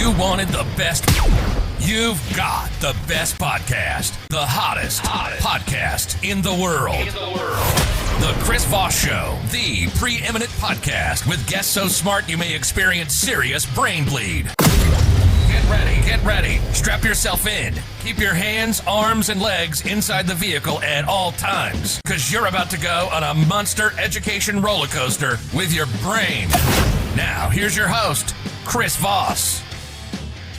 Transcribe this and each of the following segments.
you wanted the best, you've got the best podcast, the hottest podcast in the world. The Chris Voss Show, the preeminent podcast with guests so smart you may experience serious brain bleed. Get ready. Strap yourself in. Keep your hands, arms, and legs inside the vehicle at all times, because you're about to go on a monster education roller coaster with your brain. Now, here's your host, Chris Voss.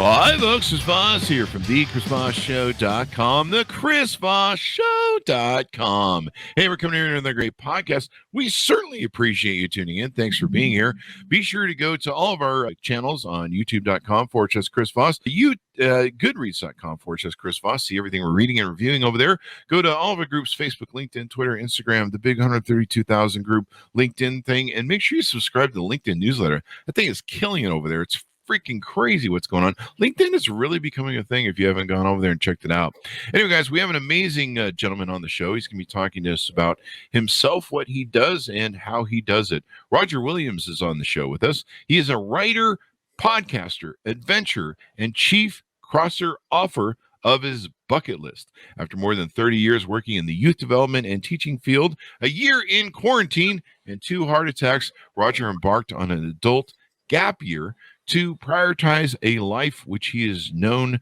Hi, folks. Chris Voss here from the ChrisVossShow.com, the ChrisVossShow.com. Hey, we're coming here to another great podcast. We certainly appreciate you tuning in. Thanks for being here. Be sure to go to all of our channels on YouTube.com/Chris Voss, Goodreads.com/Chris Voss. See everything we're reading and reviewing over there. Go to all of our groups, Facebook, LinkedIn, Twitter, Instagram, the big 132,000 group LinkedIn thing, and make sure you subscribe to the LinkedIn newsletter. That thing is killing it over there. It's freaking crazy what's going on. LinkedIn is really becoming a thing if you haven't gone over there and checked it out. Anyway, guys, we have an amazing gentleman on the show. He's going to be talking to us about himself, what he does, and how he does it. Roger Williams is on the show with us. He is a writer, podcaster, adventurer, and chief crosser offer of his bucket list. After more than 30 years working in the youth development and teaching field, a year in quarantine, and 2 heart attacks, Roger embarked on an adult gap year to prioritize a life which is known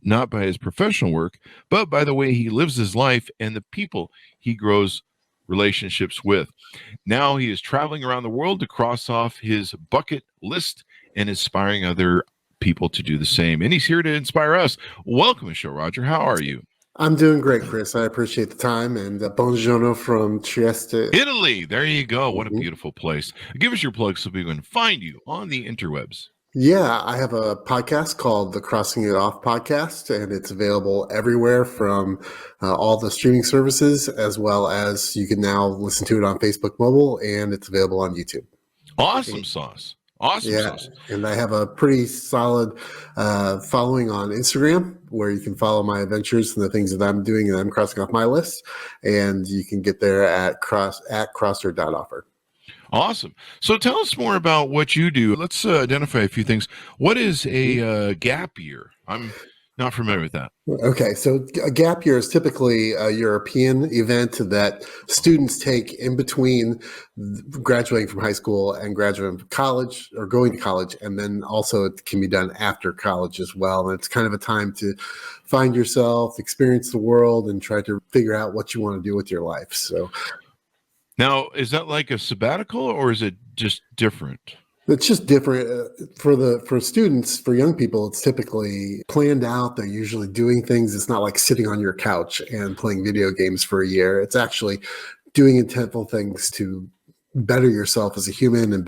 not by his professional work, but by the way he lives his life and the people he grows relationships with. Now he is traveling around the world to cross off his bucket list and inspiring other people to do the same. And he's here to inspire us. Welcome to the show, Roger. How are you? I'm doing great, Chris. I appreciate the time, and buongiorno from Trieste, Italy. There you go. What a beautiful place. Give us your plug so people can find you on the interwebs. Yeah, I have a podcast called the Crossing It Off Podcast, and it's available everywhere from all the streaming services, as well as you can now listen to it on Facebook Mobile, and it's available on YouTube. Awesome sauce. Awesome sauce. And I have a pretty solid following on Instagram where you can follow my adventures and the things that I'm doing and I'm crossing off my list. And you can get there at crosser.offer. Awesome. So tell us more about what you do. Let's identify a few things. What is a gap year? I'm not familiar with that. Okay, so a gap year is typically a European event that students take in between graduating from high school and graduating from college or going to college, and then also it can be done after college as well. And it's kind of a time to find yourself, experience the world, and try to figure out what you want to do with your life. So, now, is that like a sabbatical or is it just different? It's just different for students, for young people. It's typically planned out. They're usually doing things. It's not like sitting on your couch and playing video games for a year. It's actually doing intentful things to better yourself as a human and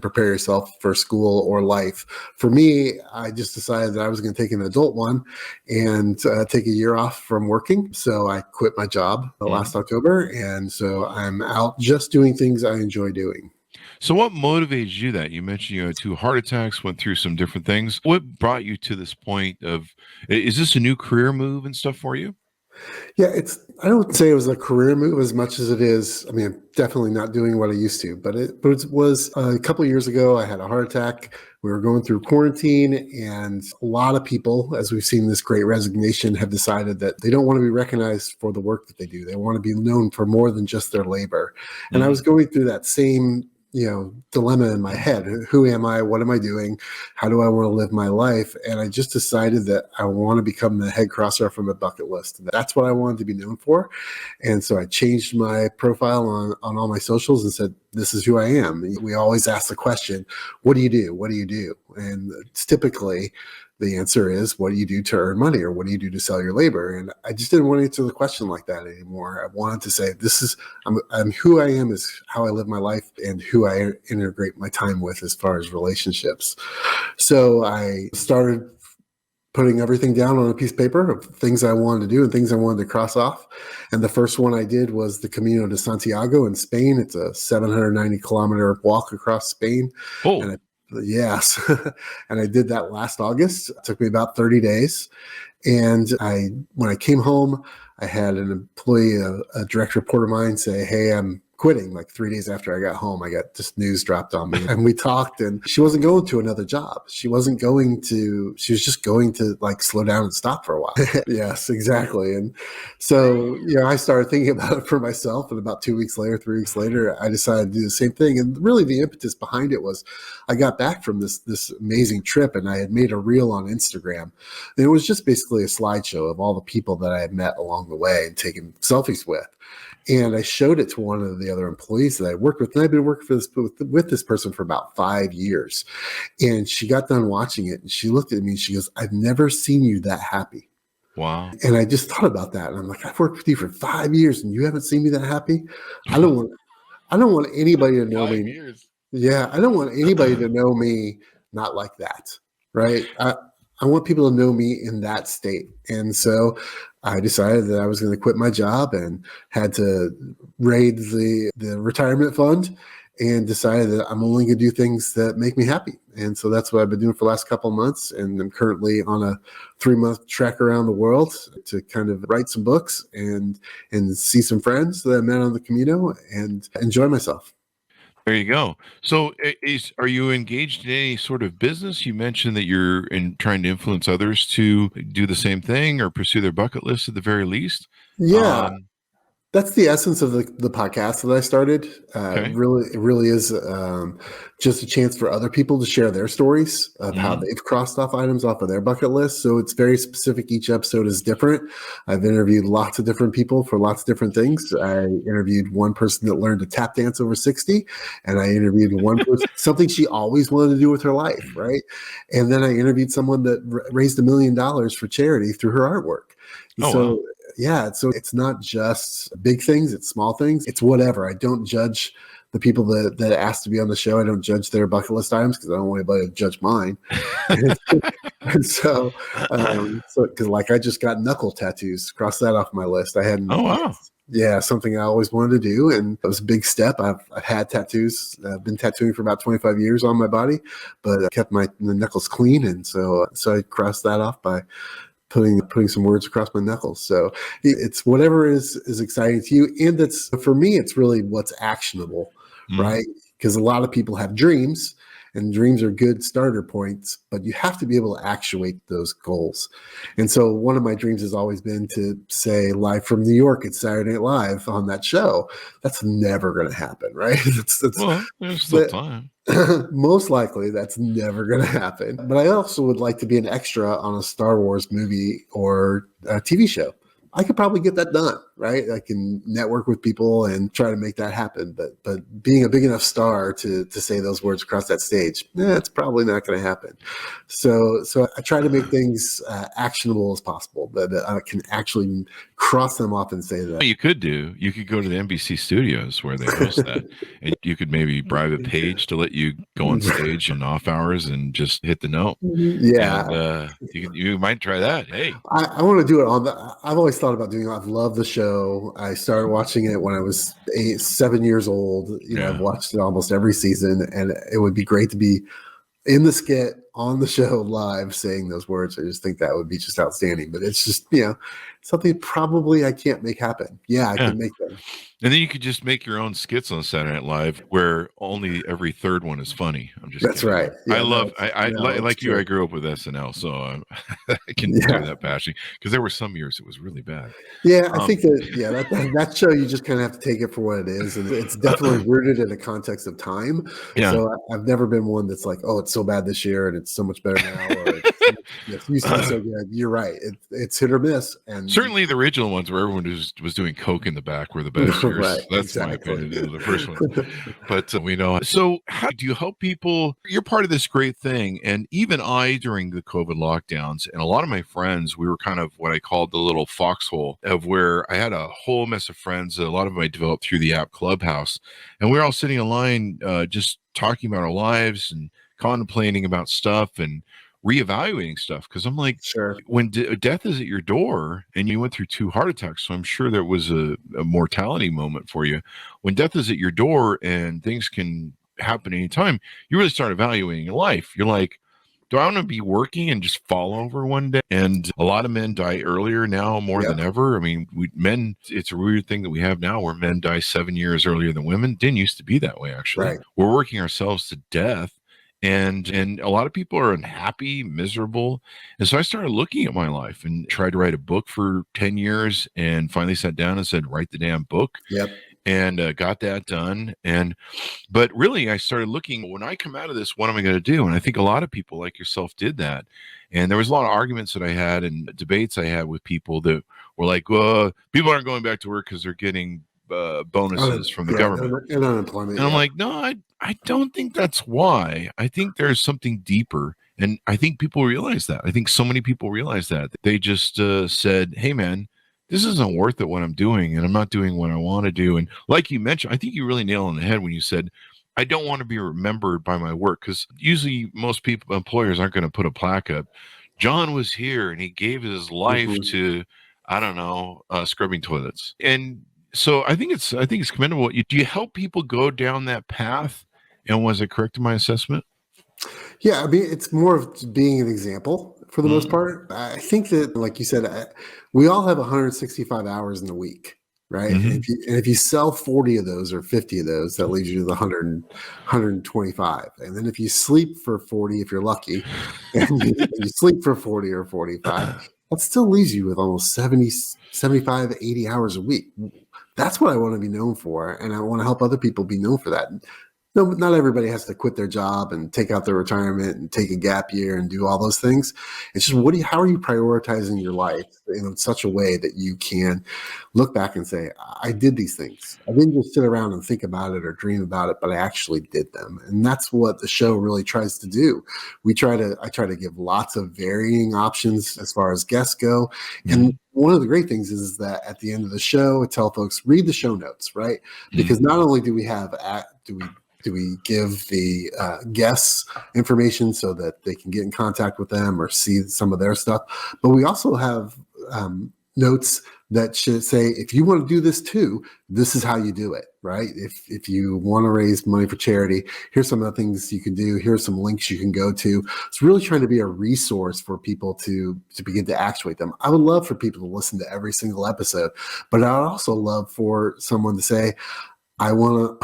prepare yourself for school or life. For me, I just decided that I was going to take an adult one and take a year off from working. So I quit my job last October, and so I'm out just doing things I enjoy doing. So what motivated you that? You mentioned you had 2 heart attacks, went through some different things. What brought you to this point of, is this a new career move and stuff for you? Yeah, I don't say it was a career move as much as it is. I mean, I'm definitely not doing what I used to, but it was a couple of years ago. I had a heart attack. We were going through quarantine, and a lot of people, as we've seen this great resignation, have decided that they don't want to be recognized for the work that they do. They want to be known for more than just their labor. And I was going through that same dilemma in my head. Who am I? What am I doing? How do I want to live my life? And I just decided that I want to become the head crosser from a bucket list. That's what I wanted to be known for. And so I changed my profile on all my socials and said, this is who I am. We always ask the question, what do you do? What do you do? And it's typically the answer is, what do you do to earn money, or what do you do to sell your labor? And I just didn't want to answer the question like that anymore. I wanted to say, I'm who I am is how I live my life and who I integrate my time with as far as relationships. So I started putting everything down on a piece of paper of things I wanted to do and things I wanted to cross off. And the first one I did was the Camino De Santiago in Spain. It's a 790-kilometer walk across Spain. Oh. And yes. And I did that last August. It took me about 30 days. And when I came home, I had an employee, a direct report of mine say, hey, I'm quitting. Like 3 days after I got home, I got this news dropped on me, and we talked, and she wasn't going to another job. She was just going to like slow down and stop for a while. Yes, exactly. And so, I started thinking about it for myself, and about 2 weeks later, 3 weeks later, I decided to do the same thing. And really the impetus behind it was I got back from this amazing trip, and I had made a reel on Instagram. And it was just basically a slideshow of all the people that I had met along the way and taken selfies with. And I showed it to one of the other employees that I worked with. And I've been working with this person for about 5 years. And she got done watching it, and she looked at me and she goes, "I've never seen you that happy." Wow. And I just thought about that. And I'm like, I've worked with you for 5 years and you haven't seen me that happy? I don't want anybody to know me. 5 years. Yeah, I don't want anybody to know me not like that, right? I want people to know me in that state. And so I decided that I was going to quit my job and had to raid the retirement fund, and decided that I'm only going to do things that make me happy. And so that's what I've been doing for the last couple of months. And I'm currently on a 3-month trek around the world to kind of write some books and see some friends that I met on the Camino and enjoy myself. There you go. So are you engaged in any sort of business? You mentioned that you're trying to influence others to do the same thing or pursue their bucket list at the very least. Yeah. That's the essence of the podcast that I started. Okay. It really is just a chance for other people to share their stories of how they've crossed off items off of their bucket list. So it's very specific. Each episode is different. I've interviewed lots of different people for lots of different things. I interviewed one person that learned to tap dance over 60, and I interviewed one person, something she always wanted to do with her life, right? And then I interviewed someone that raised $1 million for charity through her artwork. Wow. Yeah, so it's not just big things, it's small things. It's whatever. I don't judge the people that ask to be on the show. I don't judge their bucket list items because I don't want anybody to judge mine. And so, because like I just got knuckle tattoos, cross that off my list. I hadn't. Oh, wow. Yeah, something I always wanted to do, and it was a big step. I've had tattoos. I've been tattooing for about 25 years on my body, but I kept the knuckles clean, and so I crossed that off by putting some words across my knuckles. So it's whatever is exciting to you. And that's, for me, it's really what's actionable, right? Because a lot of people have dreams, and dreams are good starter points, but you have to be able to actuate those goals. And so one of my dreams has always been to say live from New York at Saturday Night Live on that show. That's never going to happen, right? Well, there's still time. Most likely that's never going to happen. But I also would like to be an extra on a Star Wars movie or a TV show. I could probably get that done, right? I can network with people and try to make that happen. But being a big enough star to say those words across that stage, it's probably not going to happen. So I try to make things actionable as possible, that I can actually cross them off and say that. What you could go to the NBC studios where they host that, and you could maybe bribe a page to let you go on stage in off hours and just hit the note. Yeah. And, you might try that. Hey, I want to do it I've always thought about doing it. I've loved the show. I started watching it when I was 7 years old. I've watched it almost every season, and it would be great to be in the skit on the show live saying those words. I just think that would be just outstanding. But it's just, something probably I can't make happen. I can make them. And then you could just make your own skits on Saturday Night Live where only every third one is funny. I'm just That's kidding. right. Yeah, like you, I grew up with SNL, so I can do that passion, because there were some years it was really bad. Yeah, I think that show, you just kind of have to take it for what it is. And it's definitely rooted in a context of time. Yeah. So I've never been one that's like, oh, it's so bad this year and it's so much better now. Or it used to be so good. You're right. It's hit or miss. And certainly the original ones where everyone was doing coke in the back were the best years. Right, That's exactly. my opinion. The first one. But we know. So how do you help people? You're part of this great thing. And even I, during the COVID lockdowns, and a lot of my friends, we were kind of what I called the little foxhole of where I had a whole mess of friends. A lot of them I developed through the app Clubhouse. And we were all sitting in line just talking about our lives and contemplating about stuff and reevaluating stuff, because I'm like, sure, when death is at your door, and you went through 2 heart attacks, so I'm sure there was a mortality moment for you. When death is at your door and things can happen anytime, you really start evaluating your life. You're like, do I want to be working and just fall over one day? And a lot of men die earlier now more than ever. I mean, men, it's a weird thing that we have now where men die 7 years earlier than women. Didn't used to be that way, actually. Right. We're working ourselves to death. And a lot of people are unhappy, miserable. And so I started looking at my life and tried to write a book for 10 years and finally sat down and said, write the damn book. Yep. And got that done. But really, I started looking, when I come out of this, what am I going to do? And I think a lot of people like yourself did that. And there was a lot of arguments that I had and debates I had with people that were like, well, people aren't going back to work because they're getting bonuses from the government and unemployment. And I'm like, no, I don't think that's why. I think there's something deeper. And I think people realize that. I think so many people realize that. They just said, hey, man, this isn't worth it what I'm doing, and I'm not doing what I want to do. And like you mentioned, I think you really nailed it on the head when you said, I don't want to be remembered by my work, because usually most people, employers aren't going to put a plaque up. John was here and he gave his life to, I don't know, scrubbing toilets. And so I think it's commendable. Do you help people go down that path? And was it correct in my assessment? Yeah, I mean, it's more of being an example for the most part. I think that, like you said, we all have 165 hours in a week, right? And if you sell 40 of those or 50 of those, that leaves you with 125. And then if you sleep for 40, if you're lucky, and you sleep for 40 or 45, that still leaves you with almost 70, 75, 80 hours a week. That's what I want to be known for, and I want to help other people be known for that. No, not everybody has to quit their job and take out their retirement and take a gap year and do all those things. It's just, how are you prioritizing your life in such a way that you can look back and say, I did these things. I didn't just sit around and think about it or dream about it, but I actually did them. And that's what the show really tries to do. I try to give lots of varying options as far as guests go. And one of the great things is that at the end of the show, I tell folks, read the show notes, right? Because not only do we give the guests information so that they can get in contact with them or see some of their stuff, but we also have notes that should say, if you want to do this too, this is how you do it, right? If you want to raise money for charity, here's some of the things you can do. Here's some links you can go to. It's really trying to be a resource for people to begin to actuate them. I would love for people to listen to every single episode, but I would also love for someone to say, I want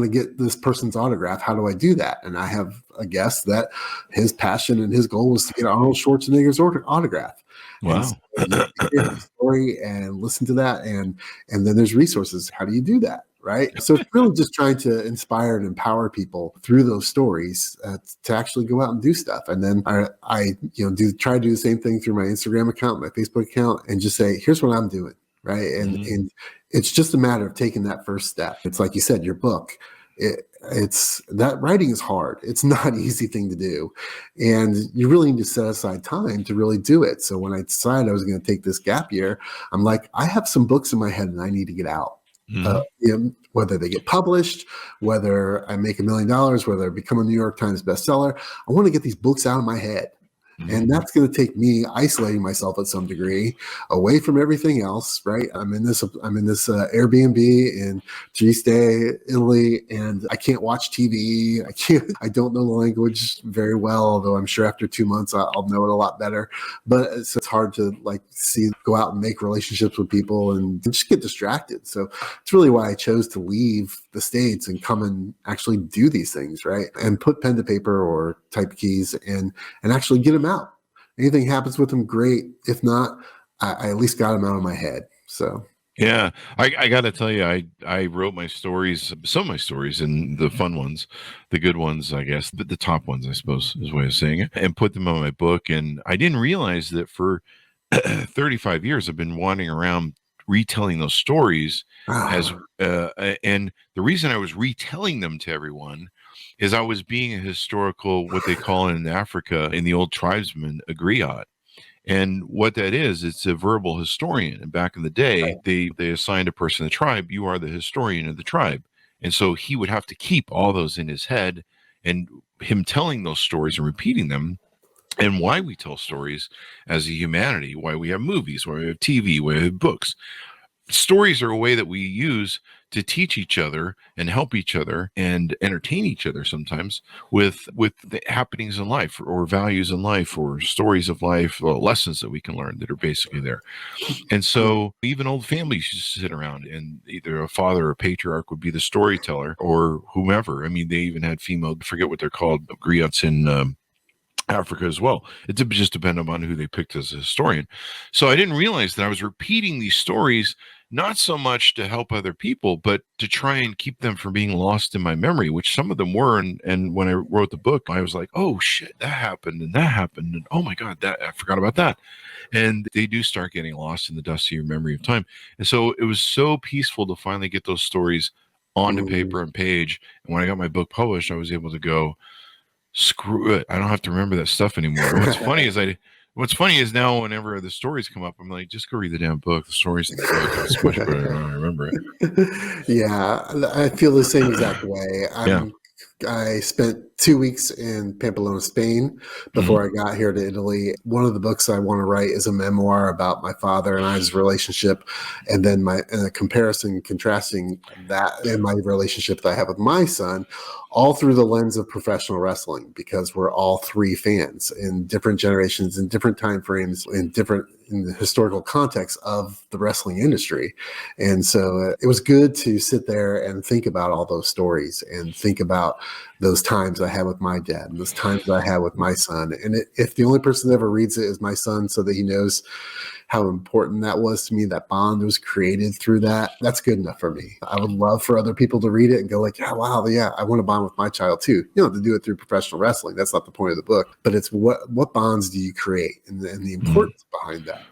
to get this person's autograph. How do I do that? And I have a guest that his passion and his goal was to get Arnold Schwarzenegger's autograph. Wow. And so you hear the story and listen to that. And then there's resources. How do you do that? Right. So it's really just trying to inspire and empower people through those stories to actually go out and do stuff. And then I try to do the same thing through my Instagram account, my Facebook account, and just say, here's what I'm doing. Right. And it's just a matter of taking that first step. It's like you said, your book, it's that writing is hard. It's not an easy thing to do. And you really need to set aside time to really do it. So when I decided I was going to take this gap year, I'm like, I have some books in my head and I need to get out. Whether they get published, whether I make $1 million, whether I become a New York Times bestseller, I want to get these books out of my head. And that's going to take me isolating myself at some degree away from everything else, right? I'm in this Airbnb in Trieste, Italy, and I can't watch TV. I don't know the language very well, although I'm sure after 2 months I'll know it a lot better. But it's hard to go out and make relationships with people and just get distracted. So it's really why I chose to leave the States and come and actually do these things, right? And put pen to paper or type keys and actually get them out. Anything happens with them, great. If not, I at least got them out of my head. So yeah, I got to tell you, I wrote my stories, some of my stories, and the fun ones, the good ones, I guess, the top ones, I suppose, is a way of saying it, and put them on my book. And I didn't realize that for 35 years, I've been wandering around retelling those stories and the reason I was retelling them to everyone is I was being a historical, what they call in Africa, in the old tribesmen, a griot. And what that is, it's a verbal historian. And back in the day, they assigned a person in the tribe, you are the historian of the tribe. And so he would have to keep all those in his head, and him telling those stories and repeating them. And why we tell stories as a humanity, why we have movies, why we have TV, why we have books. Stories are a way that we use to teach each other and help each other and entertain each other sometimes with the happenings in life or values in life or stories of life, or lessons that we can learn that are basically there. And so even old families used to sit around, and either a father or a patriarch would be the storyteller or whomever. I mean, they even had female, I forget what they're called, griots in Africa as well. It just depended on who they picked as a historian. So I didn't realize that I was repeating these stories, not so much to help other people, but to try and keep them from being lost in my memory, which some of them were. And when I wrote the book, I was like, oh shit, that happened and that happened. And oh my God, that I forgot about that. And they do start getting lost in the dust of your memory of time. And so it was so peaceful to finally get those stories onto paper and page. And when I got my book published, I was able to go, screw it, I don't have to remember that stuff anymore. And what's funny is now whenever the stories come up, I'm like, just go read the damn book. The stories in the book, it's much better. I remember it. Yeah, I feel the same exact way. I spent 2 weeks in Pamplona, Spain before I got here to Italy. One of the books I want to write is a memoir about my father and I's relationship, and then contrasting that and my relationship that I have with my son, all through the lens of professional wrestling, because we're all three fans in different generations, in different time frames, in the historical context of the wrestling industry. And so it was good to sit there and think about all those stories and think about those times I had with my dad and those times I had with my son. And if the only person that ever reads it is my son, so that he knows how important that was to me, that bond was created through that, that's good enough for me. I would love for other people to read it and go like, yeah, wow, yeah, I want to bond with my child too. You don't have to do it through professional wrestling. That's not the point of the book, but it's what bonds do you create and the importance behind that.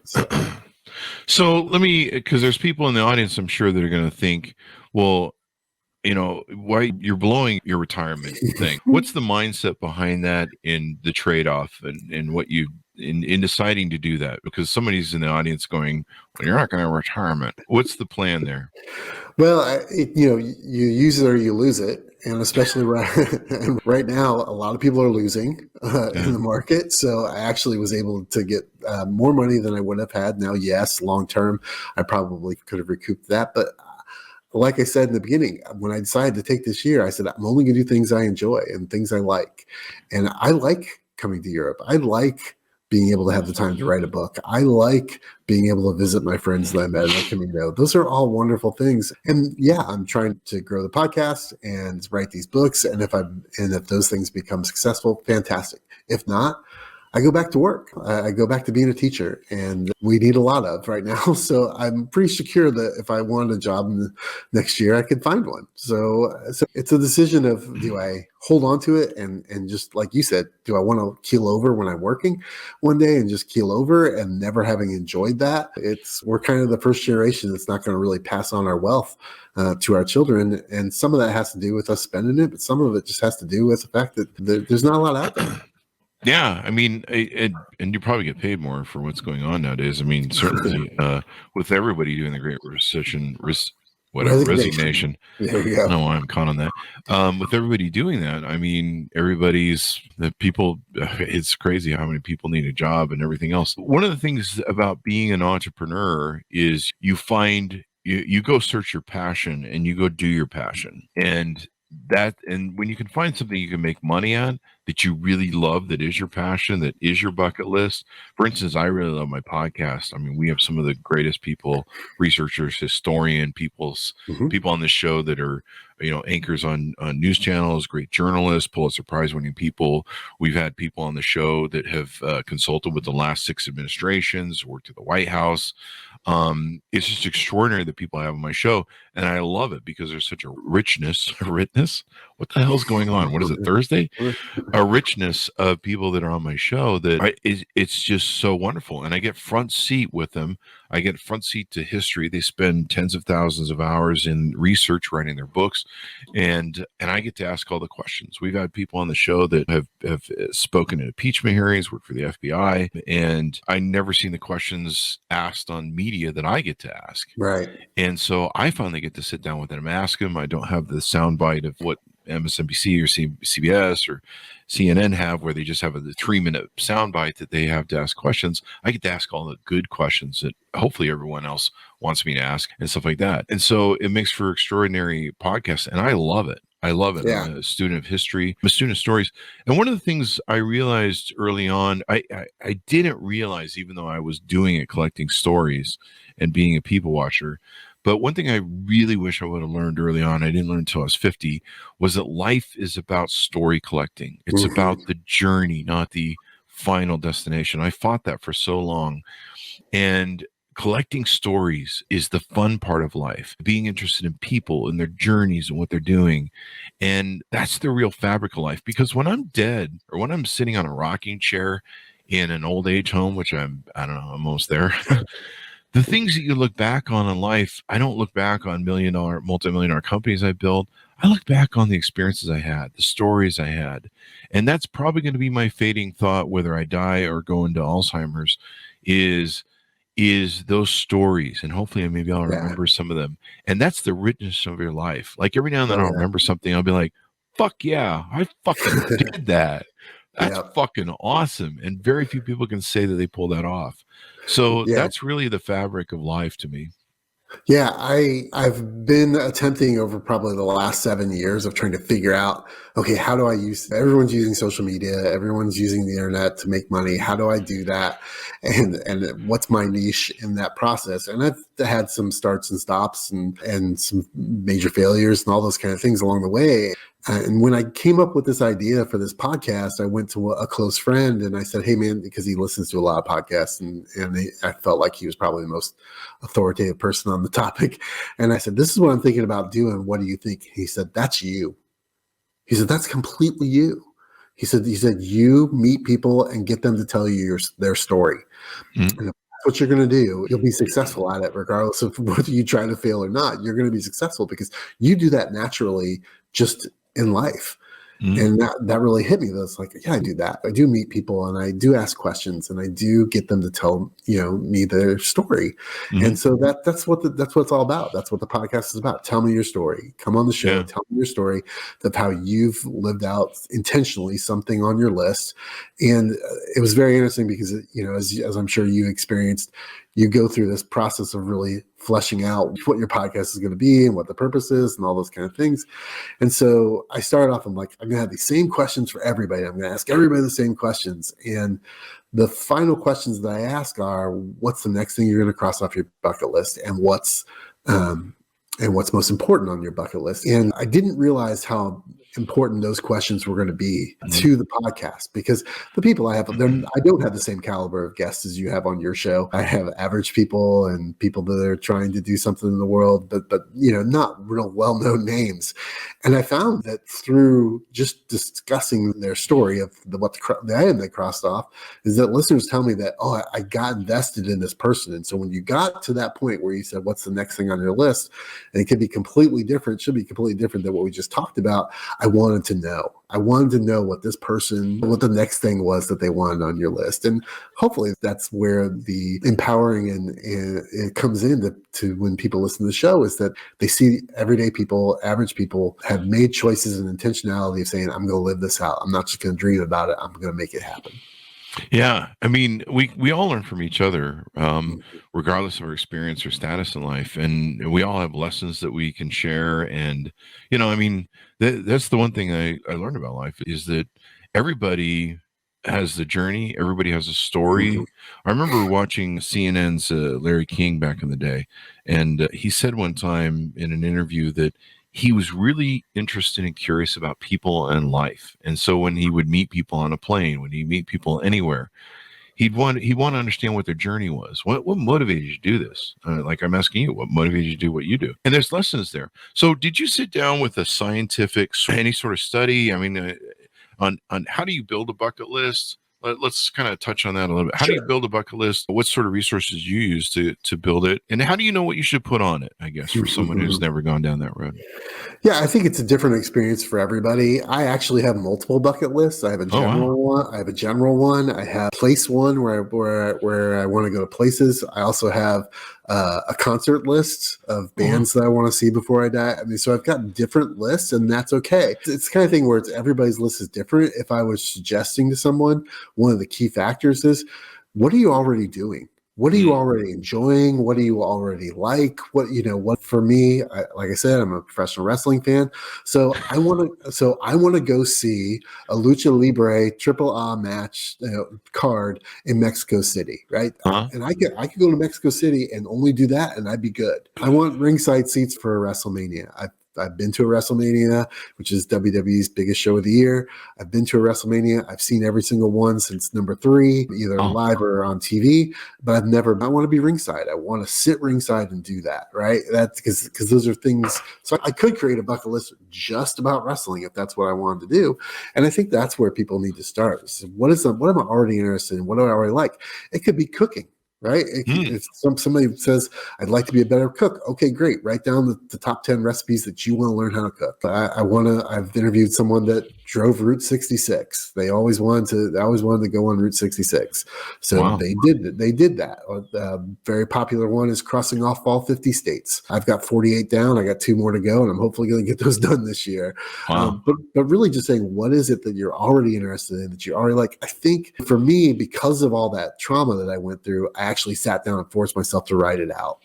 So let me, because there's people in the audience, I'm sure, that are going to think, well, you know, why you're blowing your retirement thing. What's the mindset behind that in the trade-off and what you in deciding to do that? Because somebody's in the audience going, well, you're not going to retirement. What's the plan there? Well, you use it or you lose it. And especially right now, a lot of people are losing in the market. So I actually was able to get more money than I would have had. Now, yes, long term, I probably could have recouped that. But like I said in the beginning, when I decided to take this year, I said, I'm only going to do things I enjoy and things I like. And I like coming to Europe. I like being able to have the time to write a book. I like being able to visit my friends that I met at Camino. Those are all wonderful things. And yeah, I'm trying to grow the podcast and write these books. And if those things become successful, fantastic. If not, I go back to work. I go back to being a teacher, and we need a lot of right now. So I'm pretty secure that if I wanted a job next year, I could find one. So it's a decision of, do I hold on to it and just like you said, do I want to keel over when I'm working one day and just keel over and never having enjoyed that? We're kind of the first generation that's not going to really pass on our wealth to our children. And some of that has to do with us spending it, but some of it just has to do with the fact that there's not a lot out there. Yeah, I mean, and you probably get paid more for what's going on nowadays. I mean, certainly with everybody doing the Great Recession, resignation. There you go. No, I'm caught on that. With everybody doing that, I mean, it's crazy how many people need a job and everything else. One of the things about being an entrepreneur is you go search your passion and you go do your passion. And when you can find something you can make money on that you really love, that is your passion, that is your bucket list. For instance, I really love my podcast. I mean, we have some of the greatest people, researchers, historian, people on this show that are, anchors on news channels, great journalists, Pulitzer Prize winning people. We've had people on the show that have consulted with the last 6 administrations, worked at the White House. It's just extraordinary that people I have on my show, and I love it because there's such a richness. What the hell's going on? What is it, Thursday? A richness of people that are on my show that it's just so wonderful, and I get front seat with them. I get front seat to history. They spend tens of thousands of hours in research, writing their books, and I get to ask all the questions. We've had people on the show that have spoken in impeachment hearings, worked for the FBI, and I never seen the questions asked on media that I get to ask. Right. And so I finally get to sit down with them and ask them. I don't have the soundbite of what MSNBC or CBS or CNN have, where they just have a 3-minute soundbite that they have to ask questions. I get to ask all the good questions that hopefully everyone else wants me to ask and stuff like that. And so it makes for extraordinary podcasts, and I love it. I love it. Yeah. I'm a student of history. I'm a student of stories. And one of the things I realized early on, I didn't realize, even though I was doing it, collecting stories and being a people watcher. But one thing I really wish I would have learned early on, I didn't learn until I was 50, was that life is about story collecting. It's about the journey, not the final destination. I fought that for so long. And collecting stories is the fun part of life, being interested in people and their journeys and what they're doing. And that's the real fabric of life. Because when I'm dead, or when I'm sitting on a rocking chair in an old age home, which I'm almost there, the things that you look back on in life, I don't look back on multi-million-dollar companies I built. I look back on the experiences I had, the stories I had. And that's probably going to be my fading thought, whether I die or go into Alzheimer's, is those stories. And hopefully maybe I'll remember some of them. And that's the richness of your life. Like every now and then I'll remember something. I'll be like, fuck yeah, I fucking did that. That's fucking awesome. And very few people can say that they pull that off. So that's really the fabric of life to me. Yeah, I've been attempting over probably the last 7 years of trying to figure out, okay, how do I use, everyone's using social media, everyone's using the internet to make money. How do I do that? And what's my niche in that process? And I've had some starts and stops and some major failures and all those kind of things along the way. And when I came up with this idea for this podcast, I went to a close friend and I said, hey, man, because he listens to a lot of podcasts and I felt like he was probably the most authoritative person on the topic. And I said, this is what I'm thinking about doing. What do you think? He said, that's you. He said, that's completely you. He said, you meet people and get them to tell you their story. Mm-hmm. And if that's what you're going to do, you'll be successful at it, regardless of whether you try to fail or not. You're going to be successful because you do that naturally just in life. And that really hit me. That's like, yeah, I do that. I do meet people and I do ask questions and I do get them to tell, me their story. And so that's what it's all about. That's what the podcast is about. Tell me your story. Come on the show. Tell me your story of how you've lived out intentionally something on your list. And it was very interesting because, as I'm sure you experienced, you go through this process of really fleshing out what your podcast is going to be and what the purpose is and all those kind of things. And so I started off, I'm like, I'm going to have these same questions for everybody. I'm going to ask everybody the same questions. And the final questions that I ask are, what's the next thing you're going to cross off your bucket list? And what's most important on your bucket list? And I didn't realize how important those questions were going to be to the podcast, because the people I have, I don't have the same caliber of guests as you have on your show. I have average people and people that are trying to do something in the world, but not real well-known names. And I found that through just discussing their story of the item they crossed off, is that listeners tell me that, oh, I got invested in this person. And so when you got to that point where you said, what's the next thing on your list? And it could be completely different, should be completely different than what we just talked about. I wanted to know what the next thing was that they wanted on your list. And hopefully that's where the empowering and it comes in to when people listen to the show, is that they see everyday people, average people have made choices and intentionality of saying, I'm going to live this out. I'm not just going to dream about it. I'm going to make it happen. Yeah. I mean, we all learn from each other, regardless of our experience or status in life. And we all have lessons that we can share. And, that's the one thing I learned about life, is that everybody has the journey. Everybody has a story. I remember watching CNN's Larry King back in the day. And he said one time in an interview that he was really interested and curious about people and life. And so when he would meet people on a plane, when he meet people anywhere, he'd want to understand what their journey was. What motivated you to do this? Like I'm asking you, what motivated you to do what you do? And there's lessons there. So did you sit down with a scientific, any sort of study? I mean, on how do you build a bucket list? Let's kind of touch on that a little bit. How do you build a bucket list? What sort of resources you use to build it? And how do you know what you should put on it, I guess, for someone who's never gone down that road? Yeah, I think it's a different experience for everybody. I actually have multiple bucket lists. I have a general one. I have a general one. I have place one where I want to go to places. I also have a concert list of bands that I want to see before I die. I mean, so I've got different lists, and that's okay. It's the kind of thing where everybody's list is different. If I was suggesting to someone, one of the key factors is, what are you already doing? What are you already enjoying? What do you already like? What for me, like I said, I'm a professional wrestling fan. So I want to go see a Lucha Libre Triple A match card in Mexico City, right? And I could go to Mexico City and only do that, and I'd be good. I want ringside seats for a WrestleMania. I've been to a WrestleMania, which is WWE's biggest show of the year. I've been to a WrestleMania. I've seen every single one since number 3, either live or on TV, but I want to be ringside. I want to sit ringside and do that, right? That's because those are things. So I could create a bucket list just about wrestling if that's what I wanted to do. And I think that's where people need to start. So what am I already interested in? What do I already like? It could be cooking. Right? If somebody says, I'd like to be a better cook. Okay, great. Write down the top 10 recipes that you want to learn how to cook. I've interviewed someone that drove Route 66. They always wanted to go on Route 66. So they did that. A very popular one is crossing off all 50 states. I've got 48 down. I got 2 more to go, and I'm hopefully going to get those done this year. But really just saying, what is it that you're already interested in, that you already like? I think for me, because of all that trauma that I went through, I actually sat down and forced myself to write it out.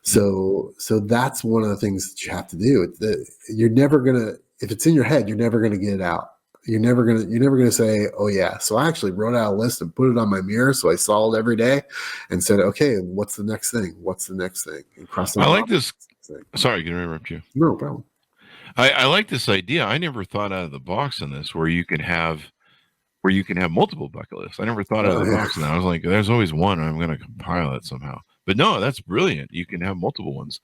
So that's one of the things that you have to do. You're never gonna, if it's in your head, you're never gonna get it out. You're never gonna say, oh yeah. So I actually wrote out a list and put it on my mirror, so I saw it every day, and said, okay, what's the next thing? What's the next thing? And I like this. Sorry, can I interrupt you? No problem. I like this idea. I never thought out of the box on this, where you can have multiple bucket lists. I never thought out of the box on that. I was like, there's always one. I'm going to compile it somehow. But no, that's brilliant. You can have multiple ones.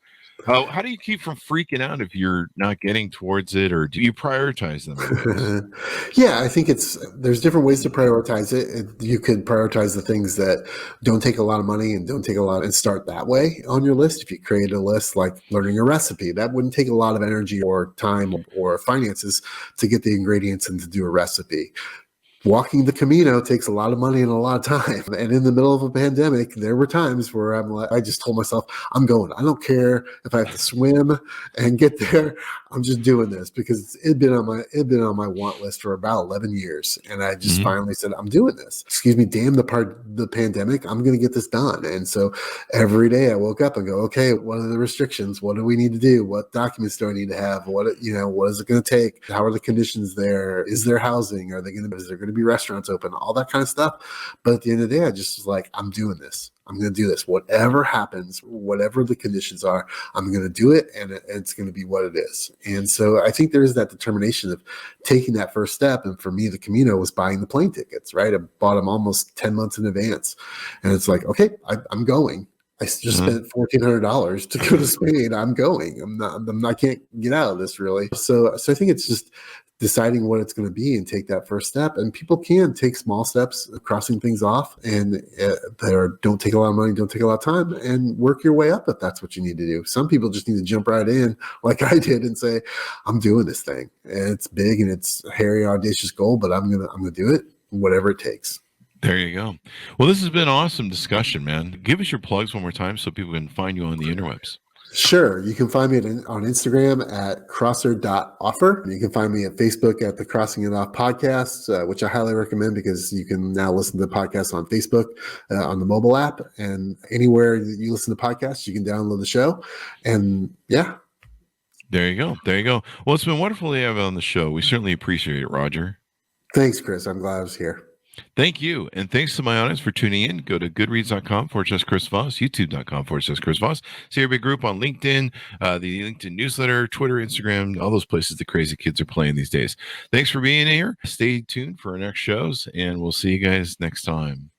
How do you keep from freaking out if you're not getting towards it, or do you prioritize them? Yeah, I think there's different ways to prioritize it. You could prioritize the things that don't take a lot of money and don't take a lot, and start that way on your list. If you create a list like learning a recipe, that wouldn't take a lot of energy or time or finances to get the ingredients and to do a recipe. Walking the Camino takes a lot of money and a lot of time. And in the middle of a pandemic, there were times where I just told myself, I'm going. I don't care if I have to swim and get there. I'm just doing this, because it'd been on my want list for about 11 years. And I just finally said, I'm doing this. Excuse me, damn the pandemic. I'm going to get this done. And so every day I woke up and go, okay, what are the restrictions? What do we need to do? What documents do I need to have? What is it going to take? How are the conditions there? Is there housing? Is there going to be restaurants open? All that kind of stuff. But at the end of the day, I just was like, I'm doing this. I'm going to do this. Whatever happens, whatever the conditions are, I'm going to do it, and it's going to be what it is. And so I think there is that determination of taking that first step. And for me, the Camino was buying the plane tickets, right? I bought them almost 10 months in advance. And it's like, okay, I'm going. I just spent $1,400 to go to Spain. I'm going. I can't get out of this, really. So I think it's just deciding what it's going to be and take that first step. And people can take small steps, crossing things off, and that don't take a lot of money, don't take a lot of time, and work your way up if that's what you need to do. Some people just need to jump right in, like I did, and say, I'm doing this thing. And it's big and it's a hairy, audacious goal, but I'm gonna do it, whatever it takes. There you go. Well, this has been an awesome discussion, man. Give us your plugs one more time so people can find you on the interwebs. Sure. You can find me on Instagram at crosser.offer. You can find me at Facebook at the Crossing It Off podcast, which I highly recommend, because you can now listen to the podcast on Facebook, on the mobile app, and anywhere that you listen to podcasts, you can download the show. And yeah. There you go. There you go. Well, it's been wonderful to have you on the show. We certainly appreciate it, Roger. Thanks, Chris. I'm glad I was here. Thank you. And thanks to my audience for tuning in. Go to goodreads.com/Chris Voss, youtube.com/Chris Voss. See our big group on LinkedIn, the LinkedIn newsletter, Twitter, Instagram, all those places the crazy kids are playing these days. Thanks for being here. Stay tuned for our next shows, and we'll see you guys next time.